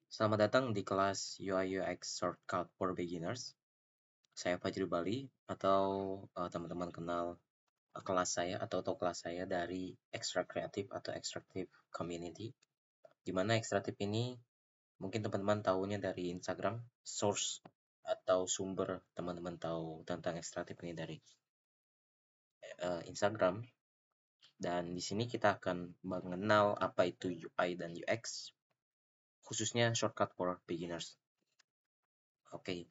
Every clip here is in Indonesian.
Selamat datang di kelas UI UX Shortcut for Beginners. Saya Fajri Bali atau teman-teman kenal kelas saya atau kelas saya dari Extra Creative atau Extractive Community. Di mana Extractive ini mungkin teman-teman tahunya dari Instagram, source atau sumber teman-teman tahu tentang Extractive ini dari Instagram. Dan di sini kita akan mengenal apa itu UI dan UX, khususnya shortcut for beginners. Oke,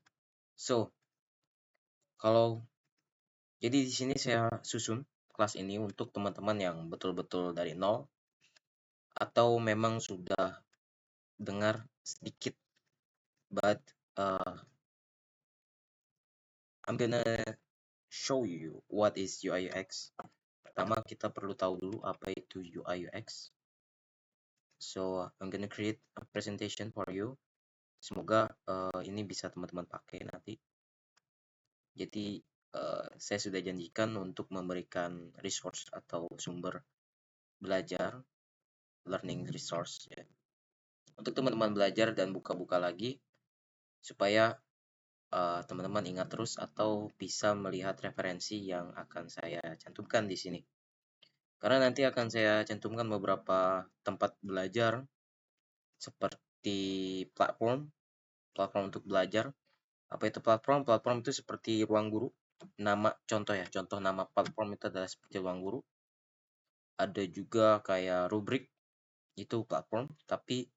so kalau jadi di sini saya susun kelas ini untuk teman-teman yang betul-betul dari nol atau memang sudah dengar sedikit, but I'm gonna show you what is UI UX. Pertama kita perlu tahu dulu apa itu UI UX. So I'm gonna create a presentation for you. Semoga ini bisa teman-teman pakai nanti. Jadi saya sudah janjikan untuk memberikan resource atau sumber belajar, learning resource ya, untuk teman-teman belajar dan buka-buka lagi supaya teman-teman ingat terus atau bisa melihat referensi yang akan saya cantumkan di sini. Karena nanti akan saya cantumkan beberapa tempat belajar seperti platform untuk belajar. Apa itu platform? Platform itu seperti ruang guru. Nama contoh ya, contoh nama platform itu adalah seperti ruang guru. Ada juga kayak rubrik, itu platform, tapi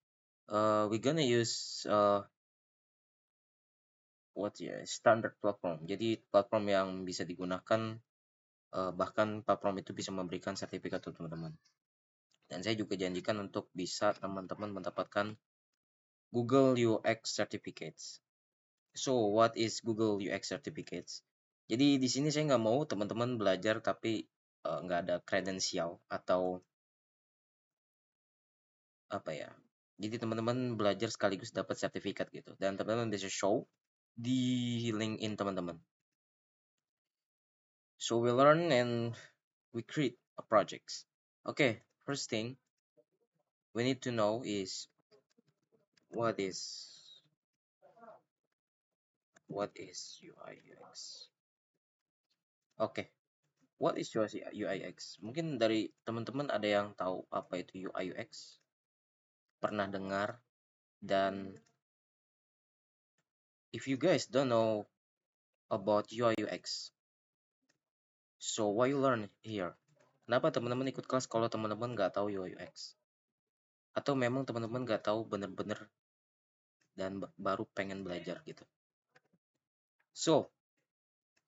we gonna use standard platform. Jadi platform yang bisa digunakan, bahkan platform itu bisa memberikan sertifikat untuk teman-teman. Dan saya juga janjikan untuk bisa teman-teman mendapatkan Google UX Certificates. So what is Google UX Certificates? Jadi di sini saya nggak mau teman-teman belajar tapi nggak ada kredensial atau apa ya. Jadi teman-teman belajar sekaligus dapat sertifikat gitu. Dan teman-teman bisa show di LinkedIn teman-teman. So we learn and we create a projects. Okay, first thing we need to know is what is UI UX. Okay, what is UI UX? Mungkin dari teman-teman ada yang tahu apa itu UI UX? Pernah dengar? Dan if you guys don't know about UI UX, so why you learn here? Kenapa teman-teman ikut kelas kalau teman-teman nggak tahu UI UX? Atau memang teman-teman nggak tahu bener-bener dan baru pengen belajar gitu? So,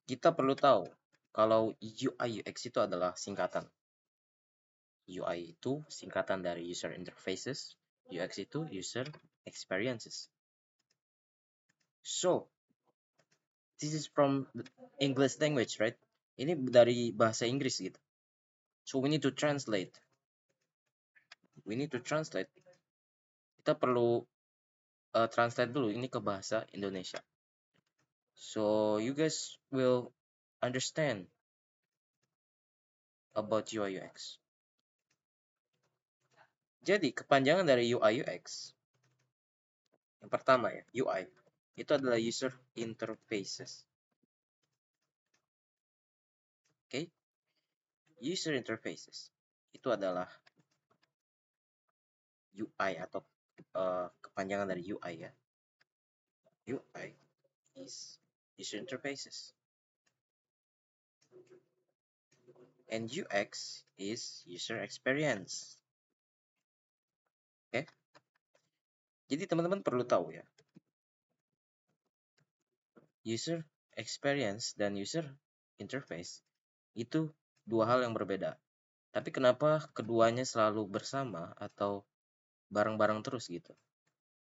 kita perlu tahu kalau UI UX itu adalah singkatan. UI itu singkatan dari user interfaces, UX itu user experiences. So, this is from the English language, right? Ini dari bahasa Inggris gitu. So we need to translate. Kita perlu translate dulu ini ke bahasa Indonesia. So you guys will understand about UI UX. Jadi kepanjangan dari UI UX, yang pertama ya, UI itu adalah user interfaces. Oke, user interfaces itu adalah UI atau kepanjangan dari UI ya. UI is user interfaces. And UX is user experience. Oke. Jadi teman-teman perlu tahu ya. User experience dan user interface itu dua hal yang berbeda. Tapi kenapa keduanya selalu bersama atau bareng-bareng terus gitu?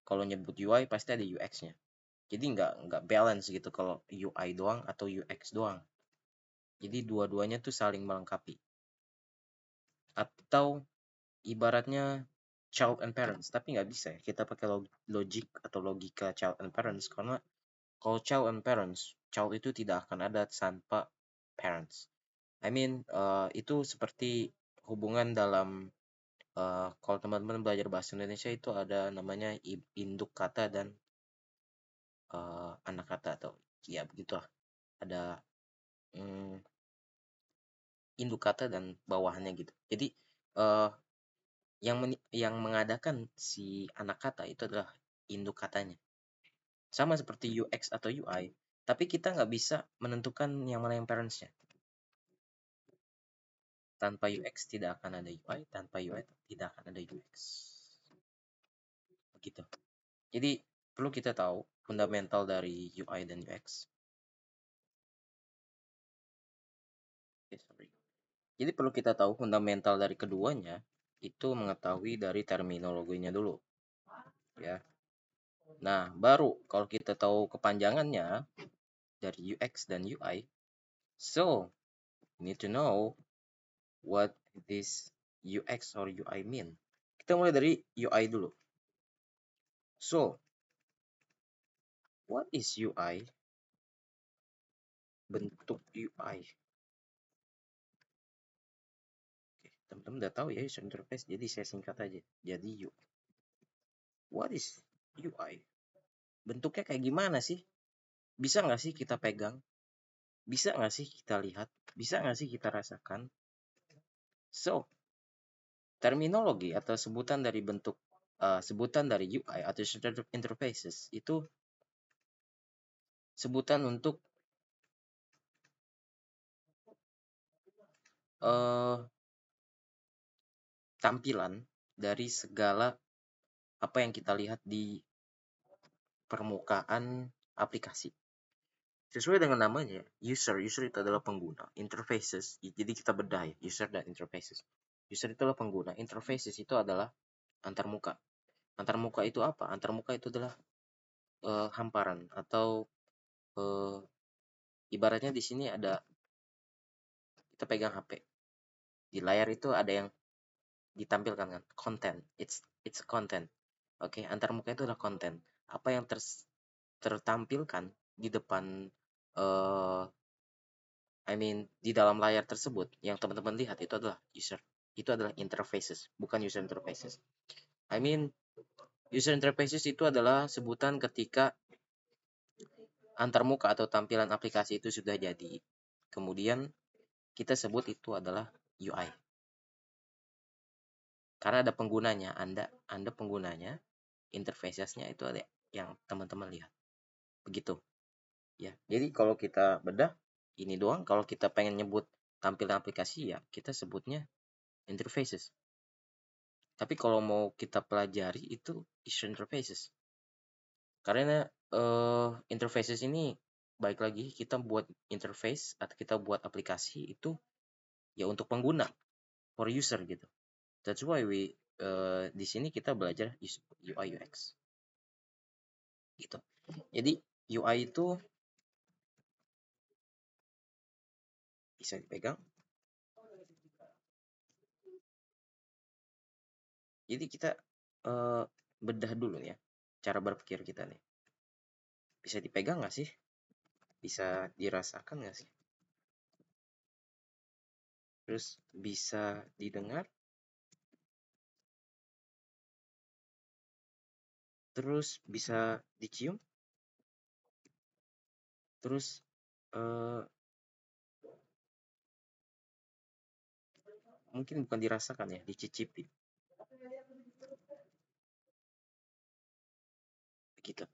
Kalau nyebut UI pasti ada UX-nya. Jadi nggak balance gitu kalau UI doang atau UX doang. Jadi dua-duanya tuh saling melengkapi. Atau ibaratnya child and parents, tapi nggak bisa ya kita pakai logic atau logika child and parents, karena kalau child and parents, child itu tidak akan ada tanpa parents. I mean, itu seperti hubungan dalam Kalau teman-teman belajar bahasa Indonesia itu ada namanya induk kata dan anak kata, atau ya begitulah. Ada induk kata dan bawahannya gitu. Jadi yang mengadakan si anak kata itu adalah induk katanya. Sama seperti UX atau UI, tapi kita nggak bisa menentukan yang mana yang parentsnya. Tanpa UX tidak akan ada UI, tanpa UI tidak akan ada UX. Begitu. Jadi perlu kita tahu fundamental dari UI dan UX. Jadi perlu kita tahu fundamental dari keduanya itu mengetahui dari terminologinya dulu, ya. Nah, baru kalau kita tahu kepanjangannya dari UX dan UI, so you need to know what this UX or UI mean. Kita mulai dari UI dulu. So, what is UI? Bentuk UI. Oke, teman-teman udah tahu ya user interface, jadi saya singkat aja. Jadi what is UI? Bentuknya kayak gimana sih? Bisa nggak sih kita pegang? Bisa nggak sih kita lihat? Bisa nggak sih kita rasakan? So, terminologi atau sebutan dari sebutan dari UI atau user interfaces itu sebutan untuk tampilan dari segala apa yang kita lihat di permukaan aplikasi. Sesuai dengan namanya, user itu adalah pengguna, interfaces, jadi kita bedah ya, user dan interfaces. User itu adalah pengguna, interfaces itu adalah antarmuka. Antarmuka itu apa? Antarmuka itu adalah hamparan atau ibaratnya di sini ada kita pegang HP. Di layar itu ada yang ditampilkan kan, content. It's content. Oke, antarmuka itu adalah konten. Apa yang tertampilkan di depan di dalam layar tersebut yang teman-teman lihat itu adalah user. Itu adalah interfaces, bukan user interfaces. User interfaces itu adalah sebutan ketika antarmuka atau tampilan aplikasi itu sudah jadi. Kemudian kita sebut itu adalah UI. Karena ada penggunanya, Anda penggunanya, interfaces-nya itu ada yang teman-teman lihat. Begitu. Ya. Jadi kalau kita bedah ini doang, kalau kita pengen nyebut tampilan aplikasi ya kita sebutnya interfaces. Tapi kalau mau kita pelajari itu user interfaces. Karena interfaces ini baik lagi kita buat interface atau kita buat aplikasi itu ya untuk pengguna, for user gitu. That's why di sini kita belajar UI UX. Gitu. Jadi UI itu bisa dipegang. Jadi kita bedah dulu ya cara berpikir kita nih. Bisa dipegang nggak sih? Bisa dirasakan nggak sih? Terus bisa didengar? Terus bisa dicium? Terus mungkin bukan dirasakan ya, dicicipi. Begitu.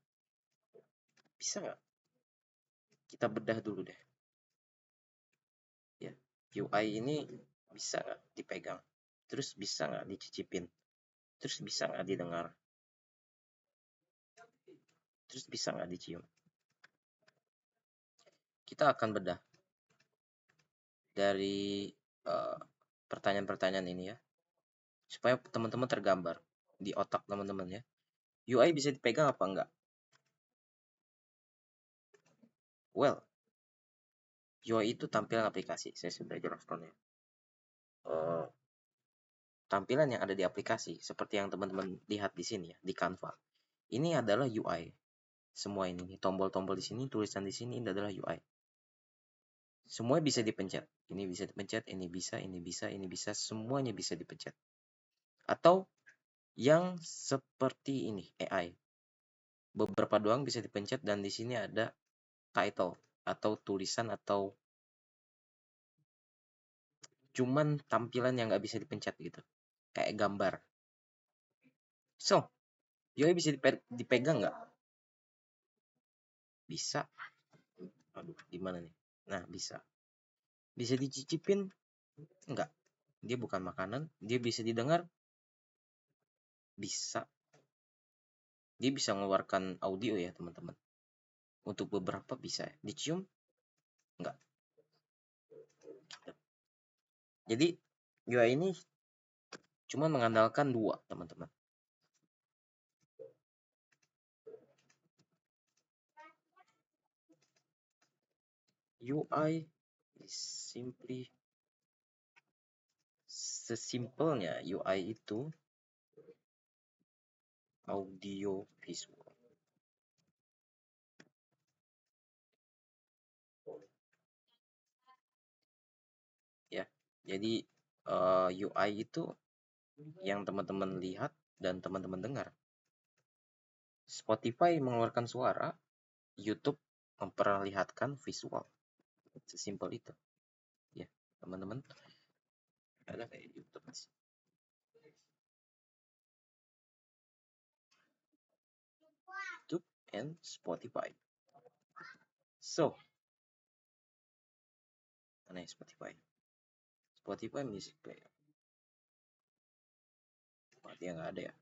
Bisa nggak? Kita bedah dulu deh. Ya, UI ini bisa nggak dipegang? Terus bisa nggak dicicipin? Terus bisa nggak didengar? Terus bisa nggak dicium? Kita akan bedah dari pertanyaan-pertanyaan ini ya, supaya teman-teman tergambar di otak teman-teman ya. UI bisa dipegang apa enggak? Well, UI itu tampilan aplikasi. Saya sudah jelaskan ya. Tampilan yang ada di aplikasi seperti yang teman-teman lihat di sini ya, di Canva. Ini adalah UI. Semua ini tombol-tombol di sini, tulisan di sini ini adalah UI. Semua bisa dipencet. Ini bisa dipencet, ini bisa, semuanya bisa dipencet. Atau yang seperti ini, AI. Beberapa doang bisa dipencet dan di sini ada title atau tulisan atau cuman tampilan yang nggak bisa dipencet gitu. Kayak gambar. So, UI bisa dipegang nggak? Bisa. Aduh, gimana nih? Nah, bisa. Bisa dicicipin? Enggak. Dia bukan makanan. Dia bisa didengar? Bisa. Dia bisa mengeluarkan audio ya, teman-teman. Untuk beberapa bisa. Dicium? Enggak. Jadi, UI ini cuma mengandalkan dua, teman-teman. UI is simply sesimpelnya UI itu audio visual. Ya. Jadi UI itu yang teman-teman lihat dan teman-teman dengar. Spotify mengeluarkan suara, YouTube memperlihatkan visual. Sesimpel itu. Ya, teman-teman. Ada kayak YouTube. YouTube and Spotify. So, mana ya Spotify? Spotify Music Player. Dia nggak ada ya.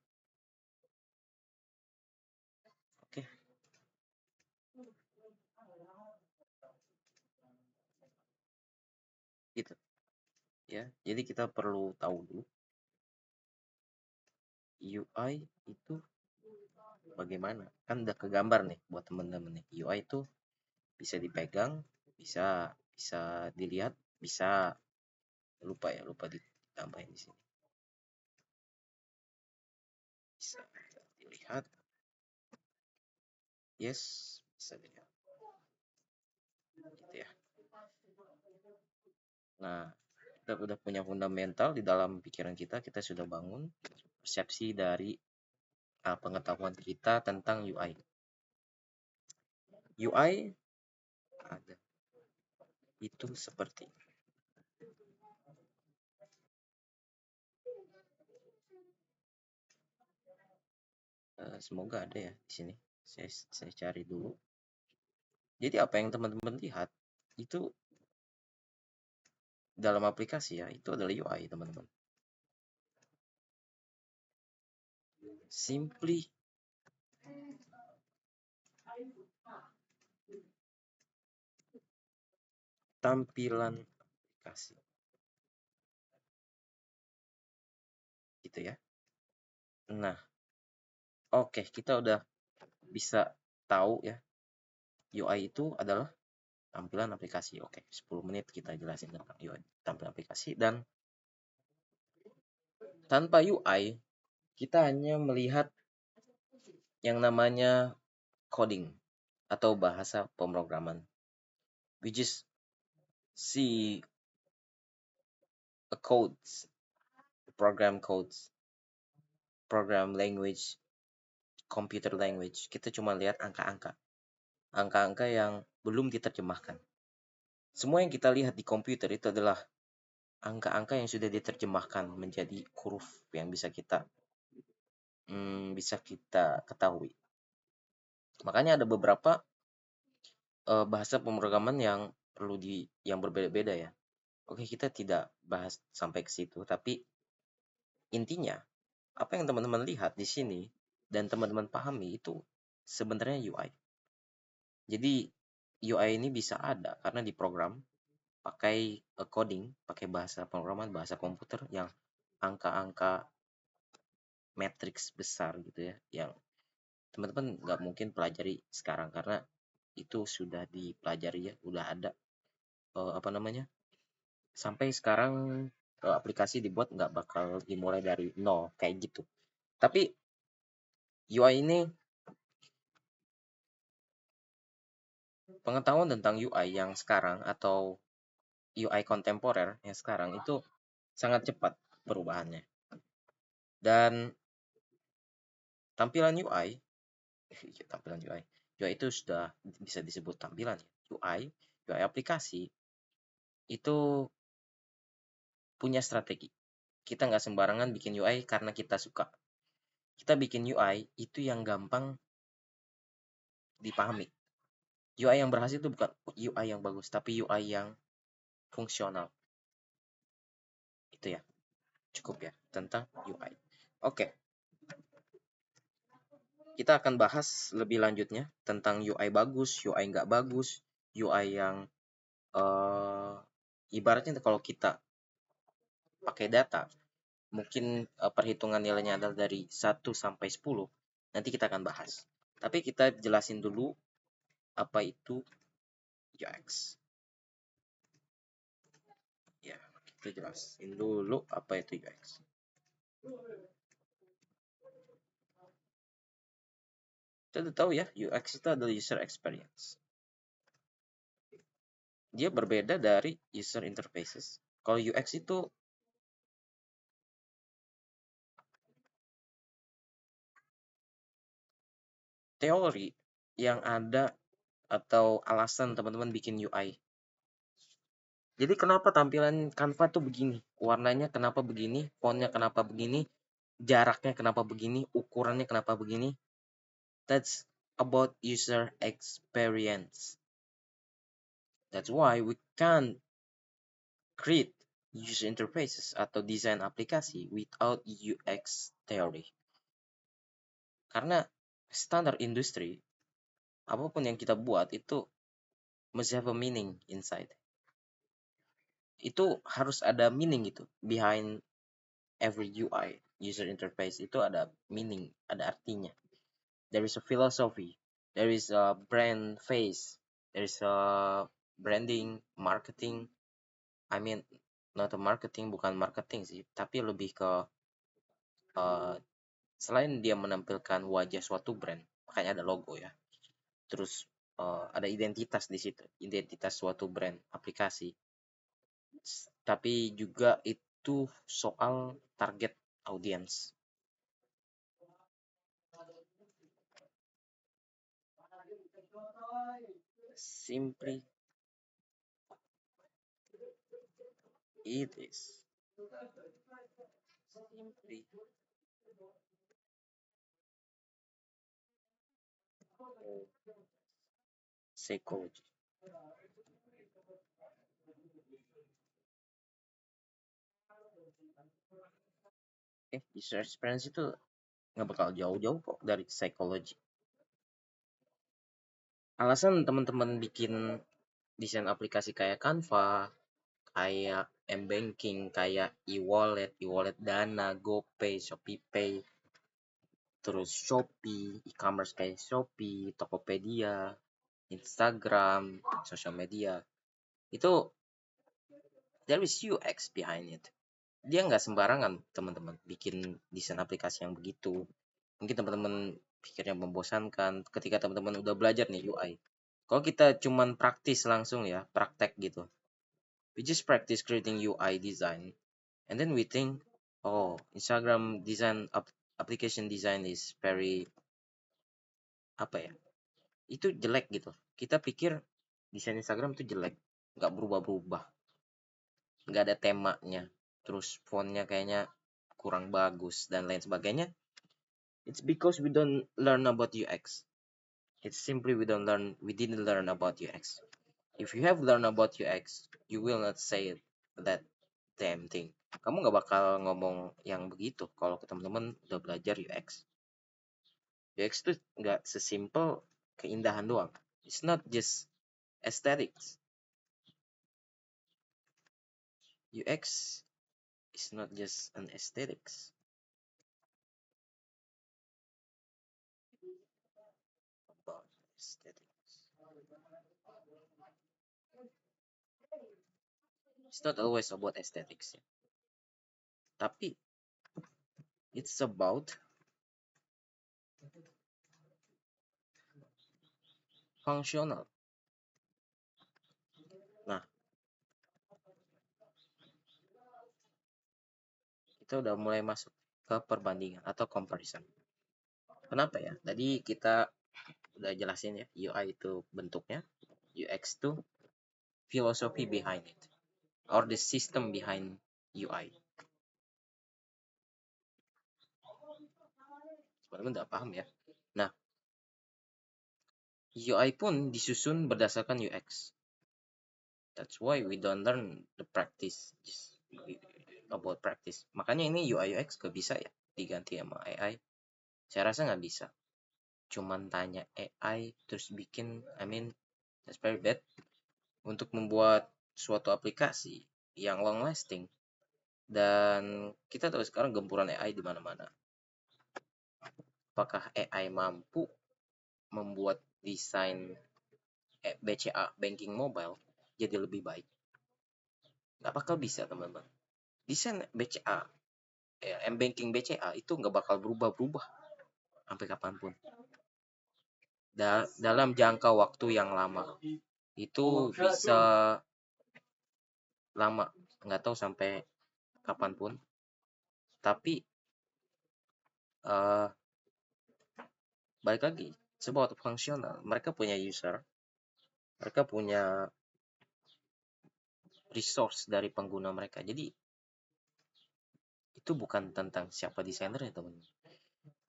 Oke. Gitu. Ya, jadi kita perlu tahu dulu UI itu bagaimana. Kan udah kegambar nih buat teman-teman nih. UI itu bisa dipegang, bisa bisa dilihat, bisa lupa ditambahin di sini. Bisa dilihat. Yes, bisa dilihat. Gitu ya. Nah, kita udah punya fundamental di dalam pikiran kita sudah bangun persepsi dari pengetahuan kita tentang UI. UI ada itu seperti semoga ada ya di sini. Saya cari dulu. Jadi apa yang teman-teman lihat itu dalam aplikasi ya, itu adalah UI, teman-teman. Simply tampilan aplikasi. Gitu ya. Nah, oke, kita udah bisa tahu ya. UI itu adalah tampilan aplikasi. Oke, 10 menit kita jelasin tentang UI, tampilan aplikasi. Dan tanpa UI, kita hanya melihat yang namanya coding atau bahasa pemrograman, which is see a codes, program codes, program language, computer language. Kita cuma lihat angka-angka yang belum diterjemahkan. Semua yang kita lihat di komputer itu adalah angka-angka yang sudah diterjemahkan menjadi huruf yang bisa kita ketahui. Makanya ada beberapa bahasa pemrograman yang berbeda-beda ya. Oke, kita tidak bahas sampai ke situ, tapi intinya apa yang teman-teman lihat di sini dan teman-teman pahami itu sebenarnya UI. Jadi UI ini bisa ada karena diprogram pakai coding, pakai bahasa pemrograman, bahasa komputer yang angka-angka matriks besar gitu ya, yang teman-teman nggak mungkin pelajari sekarang karena itu sudah dipelajari ya, udah ada apa namanya, sampai sekarang aplikasi dibuat nggak bakal dimulai dari nol kayak gitu. Tapi UI ini, pengetahuan tentang UI yang sekarang atau UI kontemporer yang sekarang itu sangat cepat perubahannya. Dan tampilan UI, tampilan UI itu sudah bisa disebut tampilan. UI aplikasi itu punya strategi. Kita nggak sembarangan bikin UI karena kita suka. Kita bikin UI itu yang gampang dipahami. UI yang berhasil itu bukan UI yang bagus, tapi UI yang fungsional. Itu ya, cukup ya tentang UI. Oke, kita akan bahas lebih lanjutnya tentang UI bagus, UI nggak bagus, UI yang ibaratnya kalau kita pakai data, mungkin perhitungan nilainya adalah dari 1 sampai 10. Nanti kita akan bahas. Tapi kita jelasin dulu apa itu UX. Ya, kita jelasin dulu apa itu UX. Kita udah tahu ya, UX itu adalah user experience. Dia berbeda dari user interfaces. Kalau UX itu teori yang ada atau alasan teman-teman bikin UI. Jadi kenapa tampilan Canva tuh begini? Warnanya kenapa begini? Fontnya kenapa begini? Jaraknya kenapa begini? Ukurannya kenapa begini? That's about user experience. That's why we can't create user interfaces atau desain aplikasi without UX theory. Karena standar industri, apapun yang kita buat itu must have a meaning inside. Itu harus ada meaning gitu. Behind every UI, user interface itu ada meaning, ada artinya. There is a philosophy, there is a brand face, there is a branding, marketing. I mean, not a marketing, bukan marketing sih, tapi lebih ke selain dia menampilkan wajah suatu brand, makanya ada logo ya. Terus ada identitas di situ, identitas suatu brand aplikasi. Tapi juga itu soal target audience. Simply it is simply psychology. User experience itu nggak bakal jauh-jauh kok dari psikologi. Alasan teman-teman bikin desain aplikasi kayak Canva, kayak m-banking, kayak e-wallet, e-wallet Dana, GoPay, ShopeePay, terus Shopee, e-commerce kayak Shopee, Tokopedia, Instagram, social media. Itu there is UX behind it. Dia nggak sembarangan teman-teman bikin desain aplikasi yang begitu. Mungkin teman-teman pikirnya membosankan ketika teman-teman udah belajar nih UI. Kalau kita cuman praktis langsung ya, praktek gitu. We just practice creating UI design and then we think, oh, Instagram design application design is very apa ya? Itu jelek gitu. Kita pikir desain Instagram itu jelek, nggak berubah-berubah, nggak ada temanya, terus fontnya kayaknya kurang bagus dan lain sebagainya. It's because we don't learn about UX. It's simply we didn't learn about UX. If you have learned about UX, you will not say that damn thing. Kamu nggak bakal ngomong yang begitu kalau ke teman-teman udah belajar UX. UX itu nggak sesimpel keindahan doang. It's not just aesthetics. UX is not just an aesthetics. About aesthetics. It's not always about aesthetics. Ya. Tapi it's about functional. Nah, kita udah mulai masuk ke perbandingan atau comparison. Kenapa ya? Tadi kita udah jelasin ya, UI itu bentuknya, UX itu philosophy behind it, or the system behind UI. Sebenarnya udah paham ya. Nah, UI pun disusun berdasarkan UX. That's why we don't learn the practice just about practice. Makanya ini UI UX gak bisa ya diganti sama AI. Saya rasa nggak bisa. Cuman tanya AI terus bikin, that's very bad. Untuk membuat suatu aplikasi yang long lasting. Dan kita tahu sekarang gempuran AI di mana-mana. Apakah AI mampu membuat desain BCA, banking mobile, jadi lebih baik? Nggak bakal bisa, teman-teman. Desain BCA, M-banking BCA itu nggak bakal berubah-berubah sampai kapanpun. Dalam jangka waktu yang lama. Itu bisa lama, nggak tahu sampai kapanpun. Tapi balik lagi, sebuah fungsional. Mereka punya user, mereka punya resource dari pengguna mereka. Jadi itu bukan tentang siapa desainernya, teman.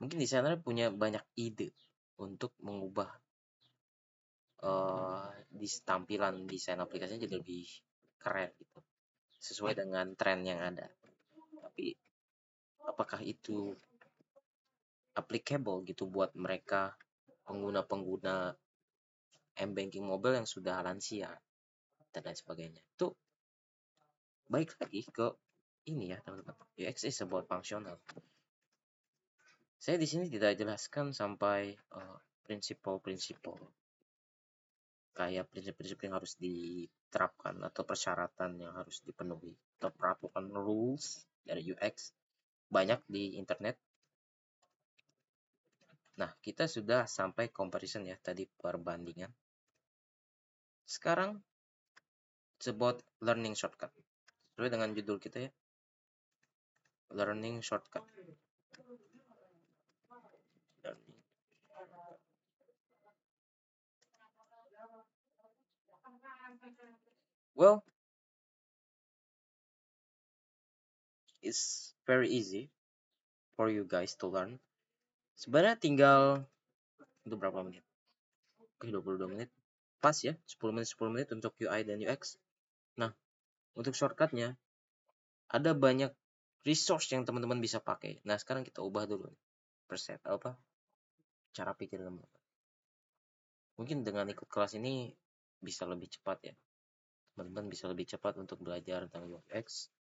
Mungkin desainer punya banyak ide untuk mengubah tampilan desain aplikasinya jadi lebih keren gitu, sesuai dengan tren yang ada. Tapi apakah itu applicable gitu buat mereka pengguna-pengguna M-banking mobile yang sudah lansia dan lain sebagainya? Itu baik lagi ke ini ya, teman-teman. UX is about functional. Saya di sini tidak jelaskan sampai prinsip-prinsip kayak prinsip-prinsip yang harus diterapkan atau persyaratan yang harus dipenuhi atau peraturan rules dari UX banyak di internet. Nah, kita sudah sampai comparison ya, tadi perbandingan. Sekarang it's about learning shortcut. Sesuai dengan judul kita ya, learning shortcut. Learning. Well, it's very easy for you guys to learn. Sebenarnya tinggal itu berapa menit? Oke, 22 menit. Pas ya, 10 menit untuk UI dan UX. Nah, untuk shortcutnya ada banyak resource yang teman-teman bisa pakai. Nah, sekarang kita ubah dulu cara pikir teman-teman. Mungkin dengan ikut kelas ini bisa lebih cepat ya. Teman-teman bisa lebih cepat untuk belajar tentang UX.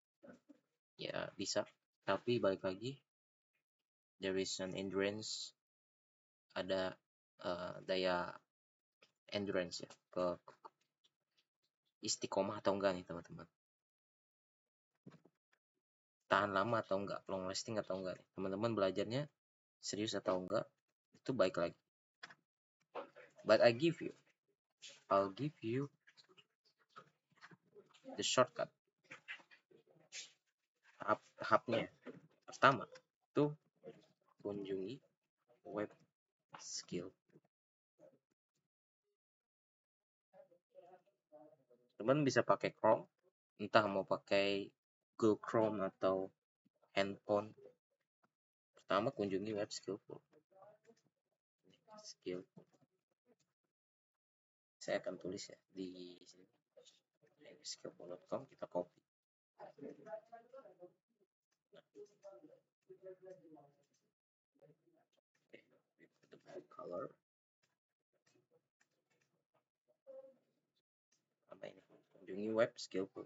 Ya, bisa. Tapi balik lagi, there is an endurance, ada daya endurance ya, ke istiqomah atau enggak nih teman-teman. Tahan lama atau enggak, long lasting atau enggak nih. Teman-teman belajarnya serius atau enggak, itu baik lagi. But I'll give you the shortcut. Tahapnya pertama itu kunjungi web skill. Teman bisa pakai Chrome, entah mau pakai Google Chrome atau handphone. Pertama kunjungi web skill. Saya akan tulis ya di sini, skillful.com, kita copy. The blue color. Apa ini? Kunjungi web skillful.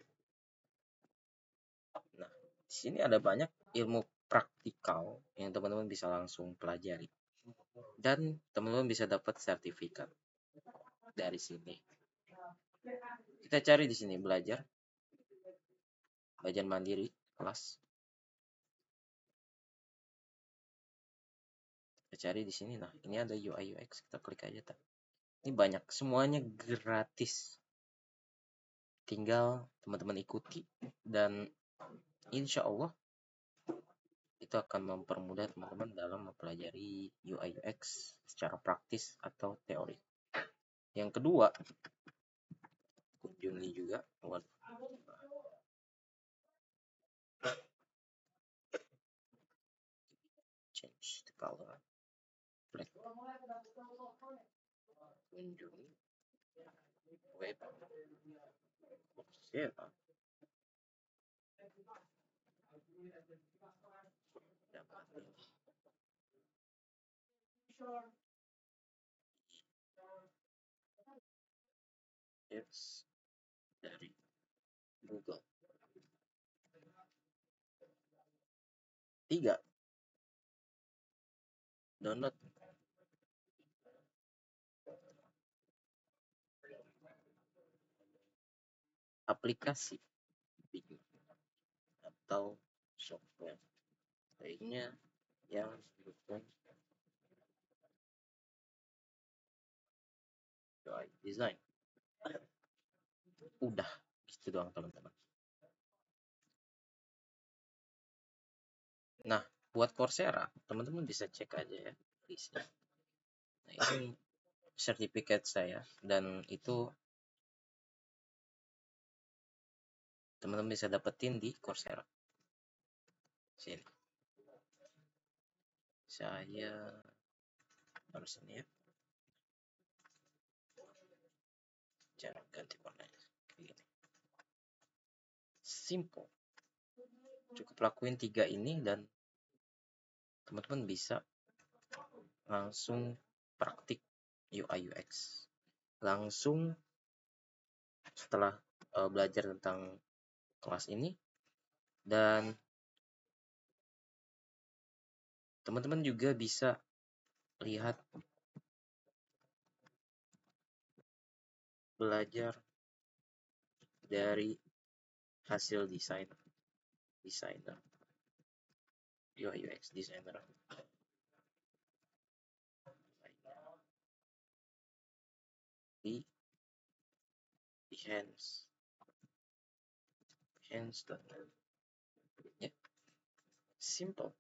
Nah, di sini ada banyak ilmu praktikal yang teman-teman bisa langsung pelajari. Dan teman-teman bisa dapat sertifikat dari sini. Kita cari di sini belajar mandiri kelas. Kita cari di sini. Nah, ini ada UI UX, kita klik aja tak. Ini banyak, semuanya gratis. Tinggal teman-teman ikuti dan insya Allah itu akan mempermudah teman-teman dalam mempelajari UI UX secara praktis atau teori. Yang kedua, kunjungi juga change the color black. Kunjungi web Coursera. Yes, dari Google. 3. Download aplikasi atau software lainnya yang mendukung UI design. Udah gitu doang teman-teman. Nah, buat Coursera teman-teman bisa cek aja ya listnya. Nah, ini sertifikat saya dan itu teman-teman bisa dapetin di Coursera. Sini. Saya harus ini ya. Jangan ganti warnanya. Kayak gini. Simple. Cukup lakuin 3 ini dan teman-teman bisa langsung praktik UI UX. Langsung setelah belajar tentang kelas ini, dan teman-teman juga bisa lihat belajar dari hasil desainer UI UX designer di Behance ya. Simple.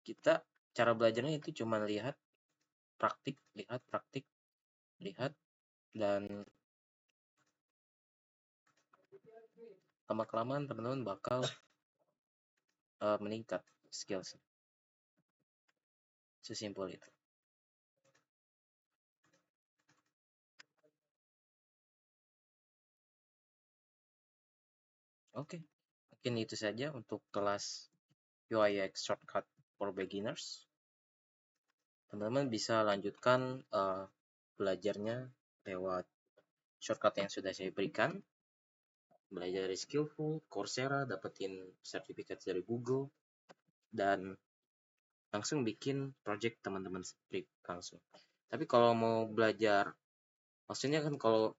Kita cara belajarnya itu cuma lihat praktik, dan lama-kelamaan teman-teman bakal meningkat skills. Sesimpel itu. Oke, mungkin itu saja untuk kelas UI UX Shortcut for Beginners. Teman-teman bisa lanjutkan belajarnya lewat shortcut yang sudah saya berikan. Belajar dari Skillful, Coursera, dapetin sertifikat dari Google, dan langsung bikin project teman-teman sendiri langsung. Tapi kalau mau belajar, maksudnya kan kalau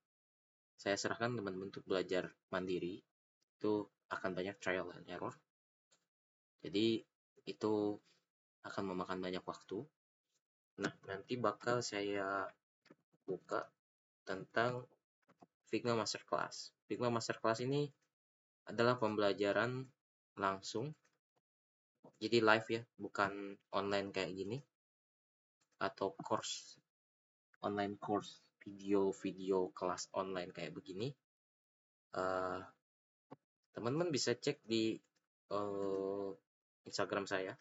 saya serahkan teman-teman untuk belajar mandiri, itu akan banyak trial and error. Jadi itu akan memakan banyak waktu. Nah, nanti bakal saya buka tentang Figma Masterclass. Figma Masterclass ini adalah pembelajaran langsung. Jadi live ya, bukan online kayak gini. Atau online course, video kelas online kayak begini. Teman-teman bisa cek di Instagram saya,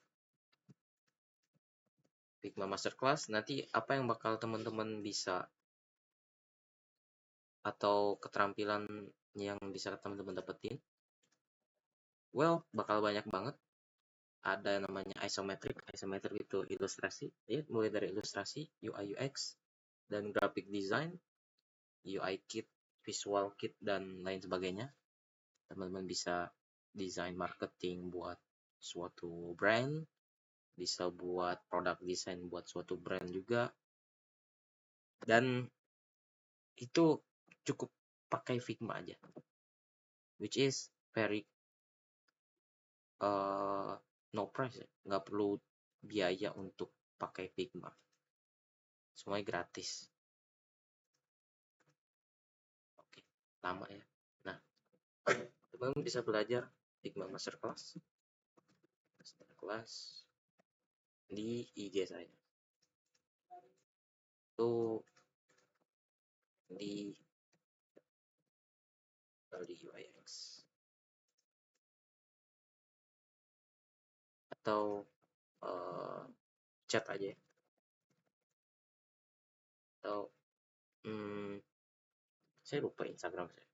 Figma Masterclass. Nanti apa yang bakal teman-teman bisa atau keterampilan yang bisa teman-teman dapetin? Well, bakal banyak banget. Ada namanya isometric itu ilustrasi, ya, mulai dari ilustrasi, UI UX, dan graphic design, UI kit, visual kit, dan lain sebagainya. Teman-teman bisa desain marketing buat suatu brand, bisa buat produk desain buat suatu brand juga, dan itu cukup pakai Figma aja, which is very no price ya. Nggak perlu biaya untuk pakai Figma, semuanya gratis. Oke, lama ya. Nah, teman-teman bisa belajar Figma Masterclass. masterclass di IG saya. Itu di UIX atau chat aja ya. Atau saya lupa Instagram saya.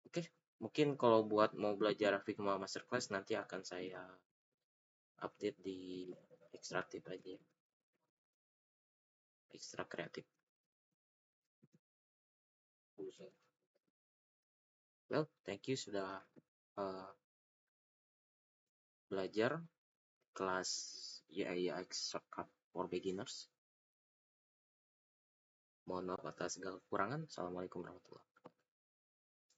Oke, mungkin kalau buat mau belajar Figma Masterclass nanti akan saya update di ekstraktif aja, ekstra kreatif. Well, thank you sudah belajar kelas UI UX Shortcut for Beginners. Mohon maaf atas segala kekurangan. Assalamualaikum warahmatullahi wabarakatuh.